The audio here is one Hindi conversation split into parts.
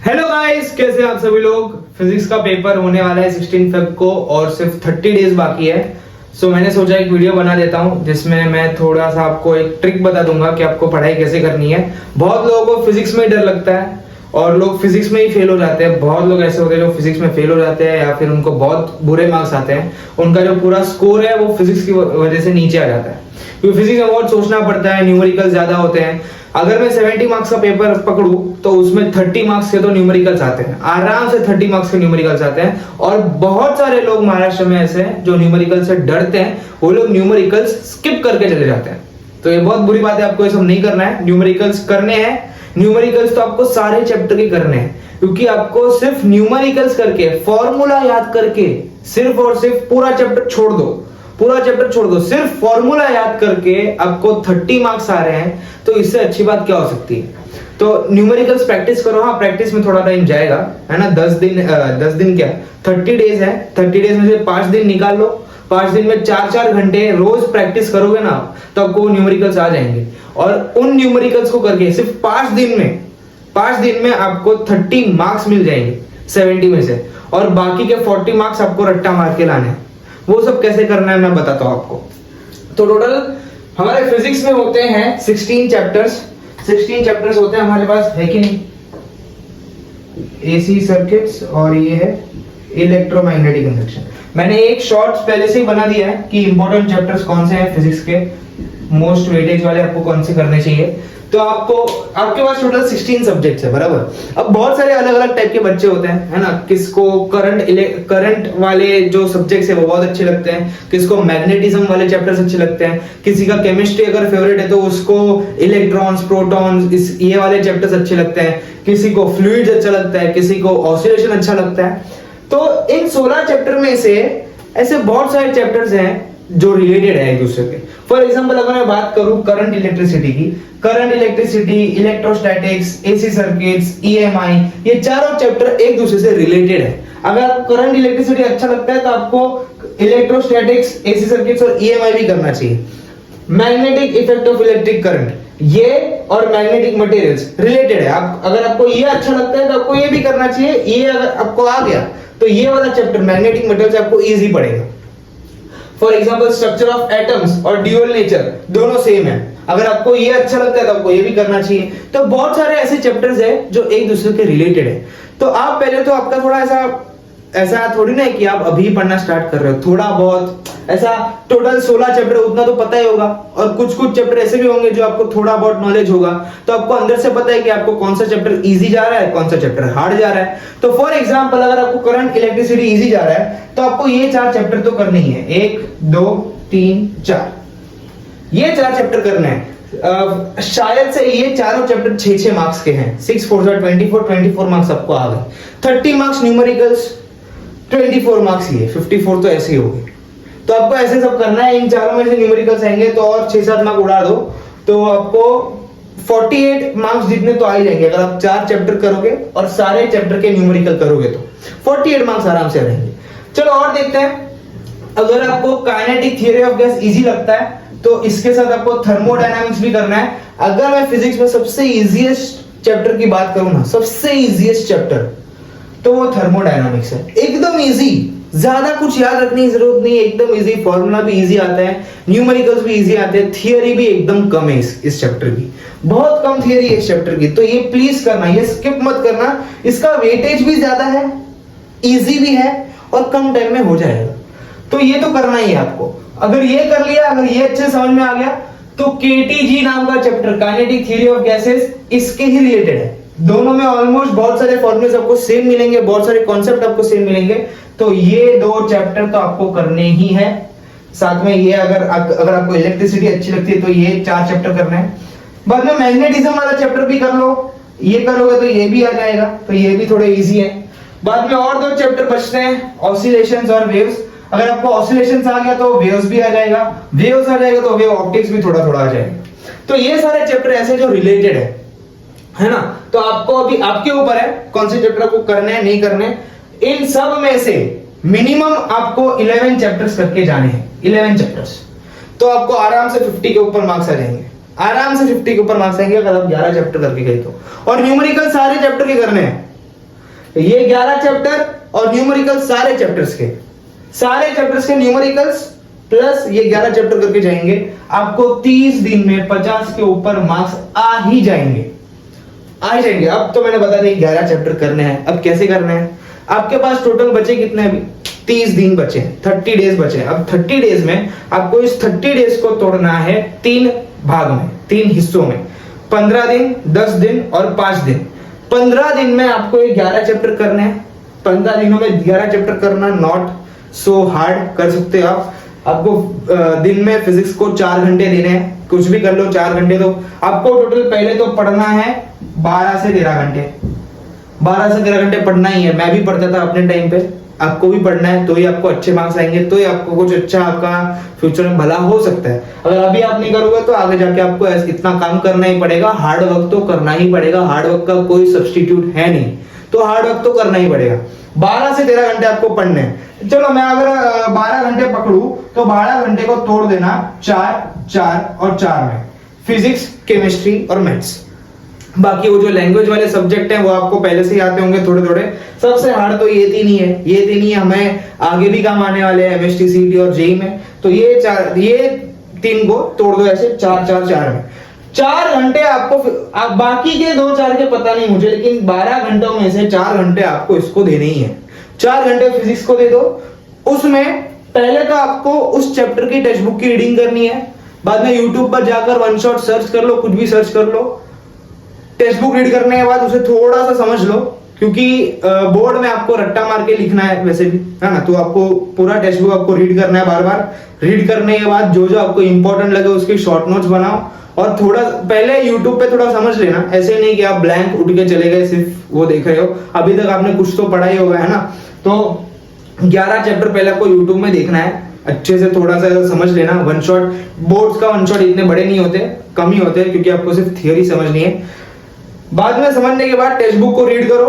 हेलो गाइस, कैसे हैं आप सभी लोग। फिजिक्स का पेपर होने वाला है 16 फेब को और सिर्फ 30 डेज बाकी है। सो मैंने सोचा एक वीडियो बना देता हूं जिसमें मैं थोड़ा सा आपको एक ट्रिक बता दूंगा कि आपको पढ़ाई कैसे करनी है। बहुत लोगों को फिजिक्स में ही डर लगता है और लोग फिजिक्स में ही फेल हो जाते हैं। बहुत लोग ऐसे होते हैं जो फिजिक्स में फेल हो जाते हैं या फिर उनको बहुत बुरे मार्क्स आते हैं। उनका जो पूरा स्कोर है वो फिजिक्स की वजह से नीचे आ जाता है, क्योंकि फिजिक्स में बहुत सोचना पड़ता है, न्यूमेरिकल ज्यादा होते हैं। अगर मैं 70 मार्क्स का पेपर पकड़ूं तो उसमें 30 मार्क्स के तो न्यूमेरिकल्स आते हैं, आराम से 30 मार्क्स के न्यूमेरिकल्स आते हैं। और बहुत सारे लोग महाराष्ट्र में ऐसे हैं जो न्यूमेरिकल से डरते हैं, वो लोग न्यूमेरिकल्स स्किप करके चले जाते हैं। तो ये बहुत बुरी बात है, आपको ये सब नहीं करना है। न्यूमेरिकल्स करने हैं, न्यूमेरिकल्स तो आपको सारे चैप्टर के करने हैं, क्योंकि आपको सिर्फ न्यूमेरिकल्स करके, फॉर्मूला याद करके सिर्फ और सिर्फ पूरा चैप्टर छोड़ दो, सिर्फ फॉर्मूला याद करके आपको 30 मार्क्स आ रहे हैं, तो इससे अच्छी बात क्या हो सकती है। तो न्यूमेरिकल्स प्रैक्टिस करो। हाँ, प्रैक्टिस में थोड़ा टाइम जाएगा, है ना। 10 दिन क्या 30 डेज है। 30 डेज में से 5 दिन निकाल लो। 5 दिन में 4-4 घंटे रोज प्रैक्टिस करोगे ना, तो आपको न्यूमेरिकल्स आ जाएंगे। और उन न्यूमेरिकल्स को करके सिर्फ 5 दिन में आपको 30 मार्क्स मिल जाएंगे 70 में से, और बाकी के 40 मार्क्स आपको रट्टा मार के लाने हैं। वो सब कैसे करना है मैं बताता हूं आपको। तो टोटल हमारे फिजिक्स में होते हैं 16 चैप्टर्स होते हैं हमारे पास, है कि नहीं। एसी सर्किट्स और ये है इलेक्ट्रोमैग्नेटिक इंडक्शन। मैंने एक शॉर्ट्स पहले से ही बना दिया है कि इंपॉर्टेंट चैप्टर्स कौन से हैं फिजिक्स के, मोस्ट वेटेज वाले आपको कौन से करने चाहिए। तो आपके पास टोटल 16 सब्जेक्ट्स है, बराबर। अब बहुत सारे अलग अलग टाइप के बच्चे होते हैं, है ना। किसको करंट वाले जो सब्जेक्ट्स है वो बहुत अच्छे लगते हैं, किसको मैग्नेटिज्म वाले चैप्टर्स अच्छे लगते हैं, किसी का केमिस्ट्री अगर फेवरेट है तो उसको इलेक्ट्रॉन्स, प्रोटॉन्स, ये वाले चैप्टर्स अच्छे लगते हैं, किसी को फ्लूइड्स अच्छा लगता है, किसी को ऑसिलेशन अच्छा लगता है। तो इन 16 चैप्टर में से ऐसे बहुत सारे चैप्टर्स हैं जो रिलेटेड है एक दूसरे के। फॉर एग्जांपल अगर मैं बात करूं current electricity, electrostatics, AC circuits, EMI, ये चारों चैप्टर एक दूसरे से रिलेटेड है। अगर आपको करंट इलेक्ट्रिसिटी अच्छा लगता है तो आपको इलेक्ट्रोस्टैटिक्स, एसी सर्किट्स और ईएमआई भी करना चाहिए। Magnetic effect of electric current, ये और मैग्नेटिक मटेरियल्स रिलेटेड है। अगर आपको ये अच्छा लगता है तो आपको ये भी करना चाहिए। ये अगर आपको आ गया तो ये वाला चैप्टर मैग्नेटिक मटेरियल्स आपको इजी पड़ेगा। For example structure of atoms और ड्यूअल नेचर, दोनों सेम है। अगर आपको ये अच्छा लगता है तो आपको ये भी करना चाहिए। तो बहुत सारे ऐसे चैप्टर्स हैं जो एक दूसरे के रिलेटेड है। तो आप पहले तो आपका थोड़ा ऐसा थोड़ी ना है कि आप अभी पढ़ना स्टार्ट कर रहे हो, थोड़ा बहुत ऐसा टोटल 16 चैप्टर उतना तो पता ही होगा, और कुछ चैप्टर ऐसे भी होंगे जो आपको थोड़ा बहुत नॉलेज होगा। तो आपको अंदर से पता है कि आपको कौन सा चैप्टर इजी जा रहा है, कौन सा चैप्टर हार्ड जा रहा है। तो फॉर एग्जांपल अगर आपको करंट इलेक्ट्रिसिटी इजी जा रहा है तो आपको ये 4 चैप्टर तो करने ही है। 1 2 3 4, ये 4 चैप्टर करने हैं। शायद से ये चारों चैप्टर 6-6 मार्क्स के हैं। 6 4 24 मार्क्स आपको आ गए। 30 मार्क्स न्यूमेरिकल्स, 24 मार्क्स ये, 54 तो ऐसे ही हो गए। तो आपको ऐसे सब करना है। इन चारों में से न्यूमेरिकल्स आएंगे तो और 6-7 मार्क्स उड़ा दो, तो आपको 48 मार्क्स जितने तो आ ही जाएंगे। अगर आप 4 चैप्टर करोगे और सारे चैप्टर के न्यूमेरिकल करोगे तो 48 मार्क्स आराम से आ जाएंगे। चलो और देखते हैं। अगर आपको kinetic theory of gas easy लगता है तो इसके साथ आपको थर्मोडायनामिक्स भी करना है। अगर मैं फिजिक्स में सबसे इजीएस्ट चैप्टर की बात करूं ना, सबसे इजीएस्ट चैप्टर तो वो थर्मोडायनामिक्स है। एकदम इजी, ज्यादा कुछ याद रखने की जरूरत नहीं है, एकदम इजी। फॉर्मूला भी इजी आता है, न्यूमेरिकल्स भी इजी आते हैं, थियरी भी एकदम कम है इस चैप्टर की, बहुत कम थियरी है इस चैप्टर की। तो ये प्लीज करना, ये स्किप मत करना। इसका वेटेज भी ज्यादा है, इजी भी है और कम टाइम में हो जाएगा। तो ये तो करना ही है आपको। अगर ये कर लिया, अगर ये अच्छे समझ में आ गया, तो केटीजी नाम का chapter, kinetic theory of gases, इसके ही रिलेटेड है। दोनों में ऑलमोस्ट बहुत सारे फॉर्मूलेस आपको सेम मिलेंगे, बहुत सारे कॉन्सेप्ट आपको सेम मिलेंगे। तो ये 2 चैप्टर तो आपको करने ही है। साथ में ये अगर आपको इलेक्ट्रिसिटी अच्छी लगती है तो ये 4 चैप्टर करना है। बाद में मैग्नेटिज्म वाला चैप्टर भी कर लो, ये करोगे तो ये भी आ जाएगा, तो ये भी थोड़े इजी है। बाद में और 2 चैप्टर बचते हैं, ऑसिलेशंस और वेव्स। अगर आपको ऑसिलेशंस आ गया तो वेव्स भी आ जाएगा, वेव्स आ जाएगा तो वेव ऑप्टिक्स भी थोड़ा थोड़ा आ जाएगा। तो ये सारे चैप्टर ऐसे जो रिलेटेड है ना। तो आपको अभी आपके ऊपर है कौन से चैप्टर को करने हैं, नहीं करने। इन सब में से मिनिमम आपको 11 चैप्टर्स करके जाने हैं, 11 चैप्टर्स। तो आपको आराम से 50 के ऊपर मार्क्स आ जाएंगे, आराम से 50 के ऊपर मार्क्स आएंगे अगर आप 11 चैप्टर करके गए तो। और न्यूमेरिकल सारे चैप्टर के करने हैं, तो ये 11 चैप्टर और न्यूमेरिकल्स सारे चैप्टर्स के न्यूमेरिकल्स प्लस ये 11 चैप्टर करके जाएंगे, आपको 30 दिन में 50 के ऊपर मार्क्स आ ही जाएंगे। अब तो मैंने बता दिया 11 चैप्टर करने हैं। अब कैसे करने हैं, आपके पास टोटल बचे कितने, अभी 30 दिन बचे, 30 डेज बचे। अब 30 डेज में आपको इस 30 डेज को तोड़ना है 3 भाग में, 3 हिस्सों में, 15 दिन, 10 दिन और 5 दिन। 15 दिन में आपको ये 11 चैप्टर करने हैं। 15 दिनों में 11 चैप्टर करना नॉट सो हार्ड, कर सकते हो आप। आपको दिन में फिजिक्स को 4 घंटे देने हैं, कुछ भी कर लो 4 घंटे। तो आपको टोटल पहले तो पढ़ना है 12 से 13 घंटे, 12 से 13 घंटे पढ़ना ही है। मैं भी पढ़ता था अपने टाइम पे, आपको भी पढ़ना है, तो ही आपको अच्छे मार्क्स आएंगे, तो ही आपको कुछ अच्छा आपका फ्यूचर में भला हो सकता है। अगर अभी आप नहीं करोगे तो आगे जाके आपको इतना काम करना ही पड़ेगा, हार्ड वर्क तो करना ही पड़ेगा, हार्ड वर्क का कोई सब्स्टिट्यूट है नहीं, तो हार्ड वर्क तो करना ही पड़ेगा। 12 से 13 घंटे आपको पढ़ने हैं। चलो मैं अगर 12 घंटे पकड़ू तो 12 घंटे को तोड़ देना 4, 4 और 4 में, फिजिक्स, केमिस्ट्री और मैथ्स। बाकी वो जो लैंग्वेज वाले सब्जेक्ट हैं वो आपको पहले से ही आते होंगे थोड़े थोड़े। सबसे हार्ड तो ये तीन ही है, हमें आगे भी काम आने वाले हैं एमएसटी, सीटी और जेई में। तो ये 3 को तोड़ दो ऐसे 4, 4, 4 में। 4 घंटे आपको, आप बाकी के 2, 4 के पता नहीं मुझे, लेकिन 12 घंटों में से 4 घंटे आपको इसको देने ही है। 4 घंटे फिजिक्स को दे दो। उसमें पहले तो आपको उस चैप्टर की टेक्स्ट बुक की रीडिंग करनी है, बाद में यूट्यूब पर जाकर वन शॉट सर्च कर लो, कुछ भी सर्च कर लो। टेक्स्ट बुक रीड करने के बाद उसे थोड़ा सा समझ लो, क्योंकि बोर्ड में आपको रट्टा मार के लिखना है वैसे भी, है ना। तो आपको पूरा टेक्स्ट बुक आपको रीड करना है बार बार। रीड करने के बाद जो जो आपको इंपॉर्टेंट लगे उसके शॉर्ट नोट्स बनाओ, और थोड़ा पहले यूट्यूब पे थोड़ा समझ लेना। ऐसे नहीं कि आप ब्लैंक उठ के चले गए, सिर्फ वो देख रहे हो। अभी तक आपने कुछ तो पढ़ा ही होगा, है ना। तो 11 चैप्टर पहले आपको यूट्यूब में देखना है, अच्छे से थोड़ा सा समझ लेना। वन शॉट, बोर्ड्स का वन शॉट इतने बड़े नहीं होते, कम ही होते हैं, क्योंकि आपको सिर्फ थियोरी समझनी है। बाद में समझने के बाद टेक्स्ट बुक को रीड करो,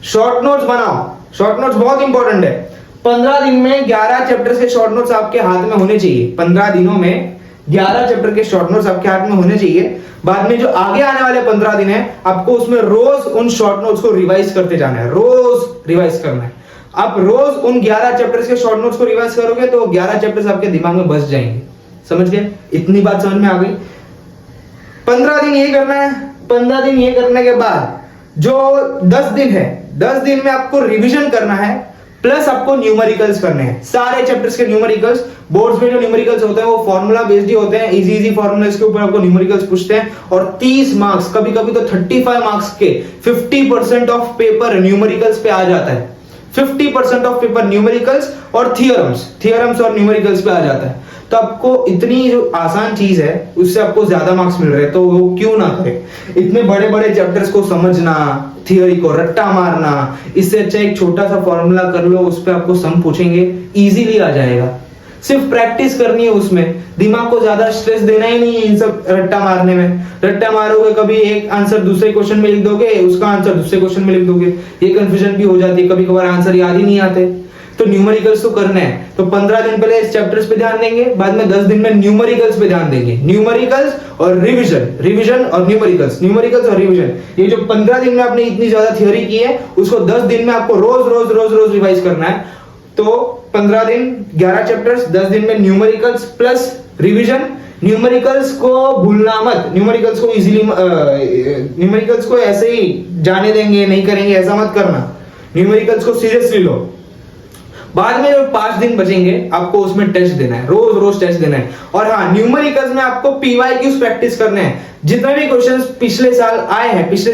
शॉर्ट नोट्स बनाओ। शॉर्ट नोट्स बहुत इंपॉर्टेंट है। 15 दिन में 11 चैप्टर के शॉर्ट नोट्स आपके हाथ में होने चाहिए। 15 दिनों में 11 चैप्टर के शॉर्ट नोट्स आपके हाथ में होने चाहिए। बाद में जो आगे आने वाले 15 दिन है, आपको उसमें रोज उन शॉर्ट नोट्स को रिवाइज करते जाना है, रोज रिवाइज करना है। आप रोज उन 11 चैप्टर्स के शॉर्ट नोट्स को रिवाइज करोगे तो 11 चैप्टर्स आपके दिमाग में बस जाएंगे। समझ गए? इतनी बात समझ में आ गई। 15 दिन ये करना है। 15 दिन ये करने के बाद जो 10 दिन है, 10 दिन में आपको रिवीजन करना है, प्लस आपको न्यूमेरिकल्स करने हैं, सारे चैप्टर्स के न्यूमेरिकल्स। बोर्ड्स में जो न्यूमेरिकल्स होते हैं वो फॉर्मूला बेस्ड ही होते हैं, इजी फॉर्मूलास के ऊपर आपको न्यूमेरिकल्स पूछते हैं। और 30 मार्क्स, कभी कभी तो 35 मार्क्स के 50% ऑफ पेपर न्यूमेरिकल्स पे आ जाता है। 50% ऑफ पेपर न्यूमेरिकल्स और थियरम्स और न्यूमेरिकल्स पे आ जाता है। तो आपको इतनी जो आसान चीज है उससे आपको ज्यादा मार्क्स मिल रहे हैं, तो वो क्यों ना करे। इतने बड़े बड़े चैप्टर्स को समझना, थियोरी को रट्टा मारना, इससे अच्छा एक छोटा सा फॉर्मूला कर लो, उस पर आपको सम पूछेंगे, इजीली आ जाएगा। सिर्फ प्रैक्टिस करनी है, उसमें दिमाग को ज्यादा स्ट्रेस देना ही नहीं है इन सब रट्टा मारने में। रट्टा मारोगे, कभी एक आंसर दूसरे क्वेश्चन में लिख दोगे, उसका आंसर दूसरे क्वेश्चन में लिख दोगे, ये कंफ्यूजन भी हो जाती है, कभी कभार आंसर याद ही नहीं आते। तो न्यूमेरिकल्स तो करना है। तो 15 दिन पहले इस चैप्टर्स पे ध्यान देंगे, बाद में 10 दिन में न्यूमेरिकल्स पे ध्यान देंगे। न्यूमेरिकल्स और रिवीजन और न्यूमेरिकल्स और रिवीजन। ये जो 15 दिन में आपने इतनी ज्यादा थ्योरी की है, उसको 10 दिन में आपको रोज रिवाइज करना है। तो 15 दिन 11 चैप्टर्स, 10 दिन में न्यूमेरिकल्स प्लस रिवीजन। न्यूमेरिकल्स को भूलना मत, न्यूमेरिकल्स को इजीली, न्यूमेरिकल्स को ऐसे ही जाने देंगे, नहीं करेंगे, ऐसा मत करना। न्यूमेरिकल्स को सीरियसली लो। बाद में जो 5 दिन बचेंगे आपको उसमें टेस्ट देना है, रोज टेस्ट देना है। और हाँ, न्यूमेरिकल्स में आपको पीवाईक्यूज प्रैक्टिस करने हैं। जितने भी क्वेश्चंस पिछले साल आए हैं, पिछले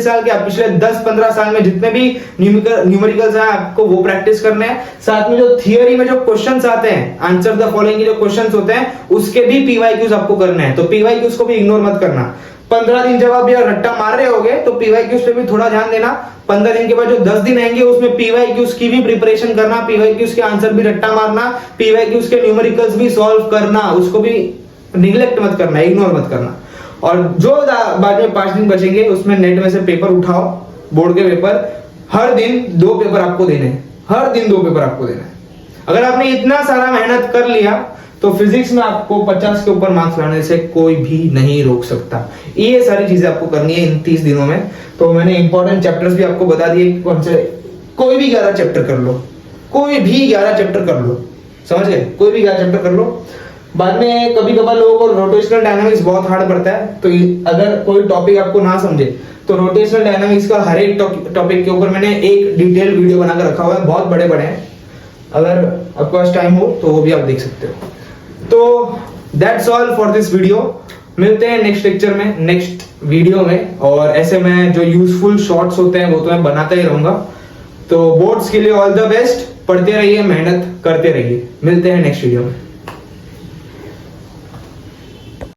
10-15 साल में जितने भी न्यूमेरिकल्स आए, आपको वो प्रैक्टिस करने हैं। साथ में जो थियोरी में जो क्वेश्चंस आते हैं, आंसर द फॉलोइंग के जो क्वेश्चंस होते हैं, उसके भी पीवाईक्यूज आपको करने हैं। तो पीवाईक्यूज को भी इग्नोर मत करना। 15 दिन जब आप यह रट्टा मार रहे होगे तो पीवाईक्यूज पे भी थोड़ा ध्यान देना। 15 दिन के बाद जो 10 दिन आएंगे उसमें पीवाईक्यूज की भी प्रिपरेशन करना, पीवाईक्यूज के आंसर भी रट्टा मारना, पीवाईक्यूज के न्यूमेरिकल्स भी सॉल्व करना, उसको भी निगलेक्ट मत करना, इग्नोर मत करना। और जो बाद में 5 दिन बचेंगे उसमें नेट में से पेपर उठाओ, बोर्ड के पेपर। हर दिन 2 पेपर आपको देने हैं, हर दिन 2 पेपर आपको देना है। अगर आपने इतना सारा मेहनत कर लिया तो फिजिक्स में आपको 50 के ऊपर मार्क्स लाने से कोई भी नहीं रोक सकता। ये सारी चीजें आपको करनी है इन 30 दिनों में। तो मैंने इंपॉर्टेंट चैप्टर्स भी आपको बता दिए, कौन से कोई भी 11 चैप्टर कर लो, कोई भी 11 चैप्टर कर लो, समझ गए, कोई भी 11 चैप्टर कर लो। बाद में कभी कभार लोगों को रोटेशनल डायनामिक्स बहुत हार्ड पड़ता है, तो अगर कोई टॉपिक आपको ना समझे तो रोटेशनल डायनामिक्स का हर एक टॉपिक के ऊपर मैंने एक डिटेल वीडियो बनाकर रखा हुआ है, बहुत बड़े बड़े हैं, अगर आपके पास टाइम हो तो वो भी आप देख सकते हो। तो that's all for this video, मिलते हैं नेक्स्ट लेक्चर में, नेक्स्ट वीडियो में, और ऐसे मैं जो यूजफुल शॉर्ट्स होते हैं वो तो मैं बनाता ही रहूंगा। तो बोर्ड्स के लिए ऑल द बेस्ट, पढ़ते रहिए, मेहनत करते रहिए, मिलते हैं नेक्स्ट वीडियो में।